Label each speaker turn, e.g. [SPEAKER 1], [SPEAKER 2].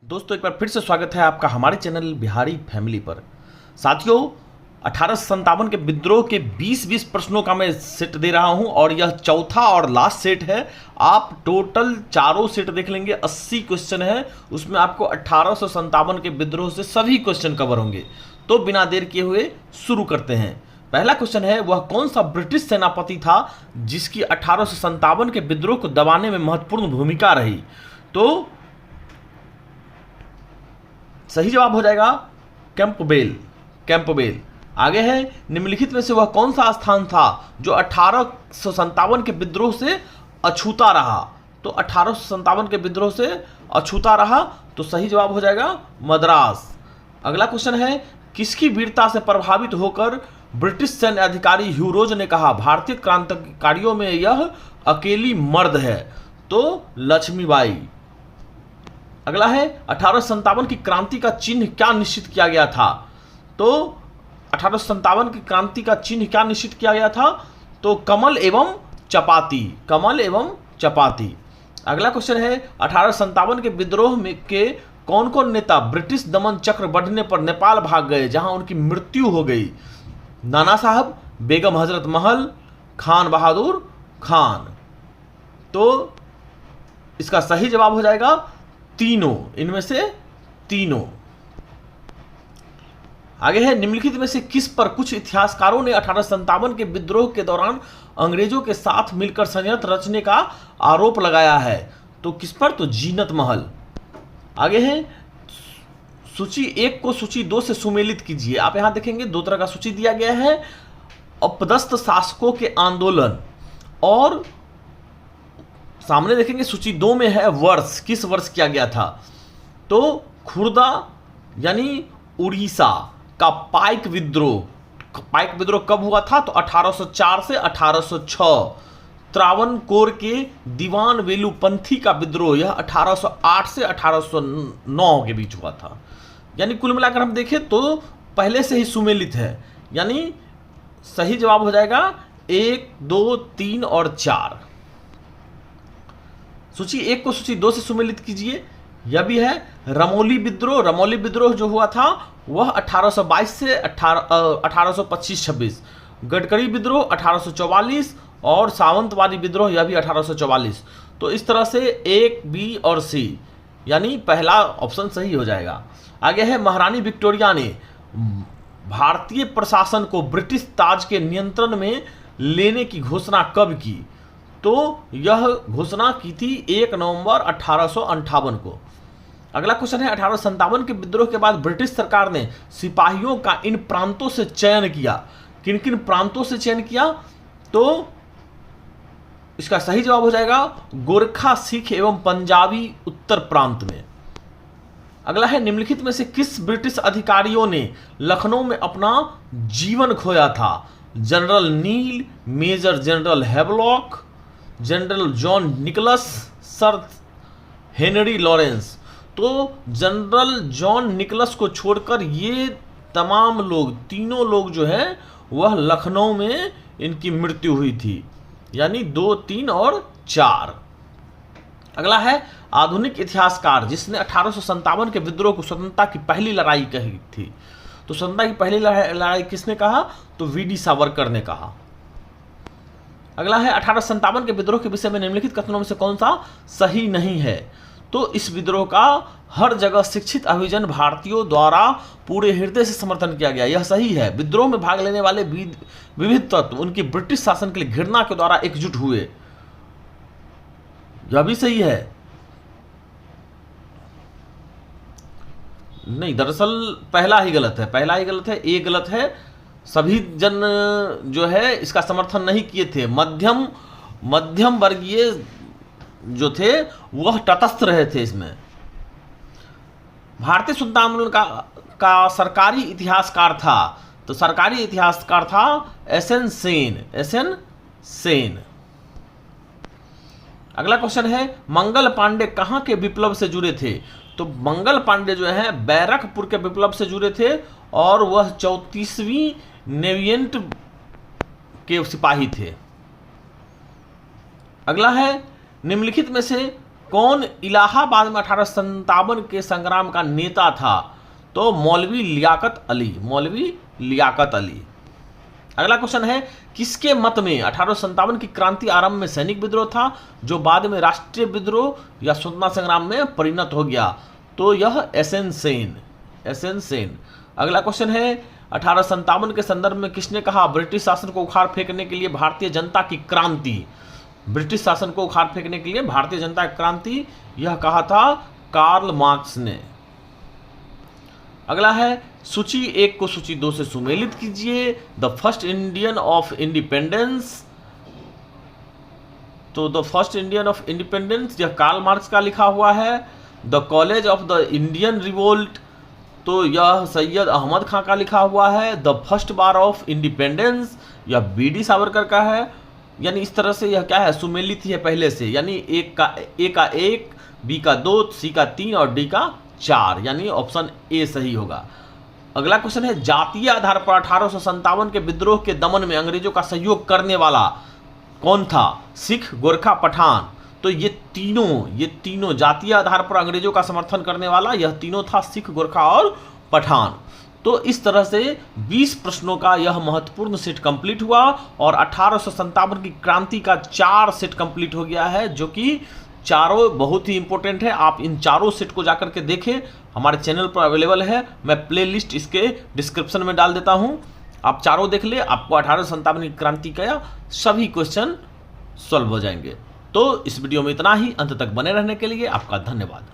[SPEAKER 1] दोस्तों एक बार फिर से स्वागत है आपका हमारे चैनल बिहारी फैमिली पर। साथियों 1857 के विद्रोह के 20-20 प्रश्नों का मैं सेट दे रहा हूं और यह चौथा और लास्ट सेट है। आप टोटल चारों सेट देख लेंगे, 80 क्वेश्चन है, उसमें आपको 1857 के विद्रोह से सभी क्वेश्चन कवर होंगे। तो बिना देर किए हुए शुरू करते हैं। पहला क्वेश्चन है, वह कौन सा ब्रिटिश सेनापति था जिसकी 1857 के विद्रोह को दबाने में महत्वपूर्ण भूमिका रही? तो सही जवाब हो जाएगा कैंपबेल। आगे है, निम्नलिखित में से वह कौन सा स्थान था जो 1857 के विद्रोह से अछूता रहा? तो 1857 के विद्रोह से अछूता रहा, तो सही जवाब हो जाएगा मद्रास। अगला क्वेश्चन है, किसकी वीरता से प्रभावित होकर ब्रिटिश सैन्य अधिकारी ह्यू रोज ने कहा भारतीय क्रांतिकारियों में यह अकेली मर्द है? तो लक्ष्मीबाई। अगला है, 1857 की क्रांति का चिन्ह क्या निश्चित किया गया था? तो 1857 की क्रांति का चिन्ह क्या निश्चित किया गया था? तो कमल एवं चपाती। अगला क्वेश्चन है, 1857 के विद्रोह में के कौन कौन नेता ब्रिटिश दमन चक्र बढ़ने पर नेपाल भाग गए जहां उनकी मृत्यु हो गई? नाना साहब, बेगम हजरत महल, खान बहादुर खान। तो इसका सही जवाब हो जाएगा तीनों, इनमें से तीनों। आगे है, निम्नलिखित में से किस पर कुछ इतिहासकारों ने 1857 के विद्रोह के दौरान अंग्रेजों के साथ मिलकर षड्यंत्र रचने का आरोप लगाया है? तो किस पर? तो जीनत महल। आगे है, सूची 1 को सूची 2 से सुमेलित कीजिए। आप यहां देखेंगे दो तरह का सूची दिया गया है, अपदस्थ शासकों के आंदोलन, और सामने देखेंगे सूची 2 में है वर्ष, किस वर्ष किया गया था? तो खुर्दा यानी उड़ीसा का पाइक विद्रोह कब हुआ था? तो 1804 से 1806। त्रावणकोर के दीवान वेलुपंथी का विद्रोह यह 1808 से 1809 के बीच हुआ था। यानी कुल मिलाकर हम देखें तो पहले से ही सुमेलित है, यानी सही जवाब हो जाएगा 1, 2, 3 और 4। सूची 1 को सूची 2 से सुमेलित कीजिए। यह भी है रमौली विद्रोह जो हुआ था वह 1822 से 1825-26। गडकरी विद्रोह 1844 और सावंतवादी विद्रोह यह भी 1844। तो इस तरह से 1, B और C, यानी पहला ऑप्शन सही हो जाएगा। आगे है, महारानी विक्टोरिया ने भारतीय प्रशासन को ब्रिटिश ताज के नियंत्रण में लेने की घोषणा कब की? तो यह घोषणा की थी 1 नवंबर 1858 को। अगला क्वेश्चन है, 1857 के विद्रोह के बाद ब्रिटिश सरकार ने सिपाहियों का इन प्रांतों से चयन किया। किन किन प्रांतों से चयन किया? तो इसका सही जवाब हो जाएगा गोरखा, सिख एवं पंजाबी उत्तर प्रांत में। अगला है, निम्नलिखित में से किस ब्रिटिश अधिकारियों ने लखनऊ में अपना जीवन खोया था? General Neill, major general Havelock, general John Nicholson, sir Henry Lawrence. तो जनरल जॉन निकलस को छोड़कर ये तमाम लोग, तीनों लोग जो हैं वह लखनऊ में इनकी मृत्यु हुई थी, यानी 2, 3 और 4। अगला है, आधुनिक इतिहासकार जिसने 1857 के विद्रोह को स्वतंत्रता की पहली लड़ाई कही थी। तो स्वतंत्रता की पहली लड़ाई किसने कहा? तो वी.डी. सावरकर ने कहा। अगला है, 1857 के विद्रोह के विषय में निम्नलिखित कथनों में से कौन सा सही नहीं है? तो इस विद्रोह का हर जगह शिक्षित अभिजन भारतीयों द्वारा पूरे हृदय से समर्थन किया गया, यह सही है। विद्रोह में भाग लेने वाले विविध तत्व उनकी ब्रिटिश शासन के लिए घृणा के द्वारा एकजुट हुए, यह भी सही है। नहीं, दरअसल पहला ही गलत है, ए गलत है। सभी जन जो है इसका समर्थन नहीं किए थे। मध्यम वर्गीय जो थे वह तटस्थ रहे थे इसमें। भारतीय स्वतंत्रता आंदोलन का सरकारी इतिहासकार था, तो सरकारी इतिहासकार था एस.एन. सेन। अगला क्वेश्चन है, मंगल पांडे कहां के विप्लव से जुड़े थे? तो मंगल पांडे जो है बैरकपुर के विप्लव से जुड़े थे और वह 34वीं नेवियंट के सिपाही थे। अगला है, निम्नलिखित में से कौन इलाहाबाद में 1857 के संग्राम का नेता था? तो मौलवी लियाकत अली, मौलवी लियाकत अली। अगला क्वेश्चन है, किसके मत में 1857 की क्रांति आरंभ में सैनिक विद्रोह था जो बाद में राष्ट्रीय विद्रोह या स्वतंत्रता संग्राम में परिणत हो गया? तो यह एसएन सेन, एसएन सेन। अगला क्वेश्चन है, 1857 के संदर्भ में किसने कहा ब्रिटिश शासन को उखाड़ फेंकने के लिए भारतीय जनता की क्रांति? ब्रिटिश शासन को उखाड़ फेंकने के लिए भारतीय जनता की क्रांति, यह कहा था कार्ल मार्क्स ने। अगला है, सूची 1 को सूची 2 से सुमेलित कीजिए। The first Indian of independence, तो the first Indian of independence यह कार्ल मार्क्स का लिखा हुआ है। The causes of the Indian revolt, तो यह सैयद अहमद खां का लिखा हुआ है। The first war of independence यह बीडी सावरकर का है। यानी इस तरह से यह क्या है, सुमेलित ही है पहले से, यानी ए का 1, बी का 2, सी का 3 और डी का 4, यानी ऑप्शन ए सही होगा। अगला क्वेश्चन है, जातीय आधार पर 1857 के विद्रोह के दमन में अंग्रेजों का सहयोग करने वाला कौन था? सिख, गोरखा, पठान। तो ये तीनों जातीय आधार पर अंग्रेजों का समर्थन करने वाला यह तीनों था, सिख, गोरखा और पठान। तो इस तरह से 20 प्रश्नों का यह महत्वपूर्ण सेट कंप्लीट हुआ और 1857 की क्रांति का 4 सेट कंप्लीट हो गया है, जो कि चारों बहुत ही इंपॉर्टेंट है। आप इन चारों सेट को जाकर के देखें, हमारे चैनल पर अवेलेबल है। मैं प्लेलिस्ट इसके डिस्क्रिप्शन में डाल देता हूं, आप चारों देख ले, आपको 1857 की क्रांति का सभी क्वेश्चन सॉल्व हो जाएंगे। तो इस वीडियो में इतना ही। अंत तक बने रहने के लिए आपका धन्यवाद।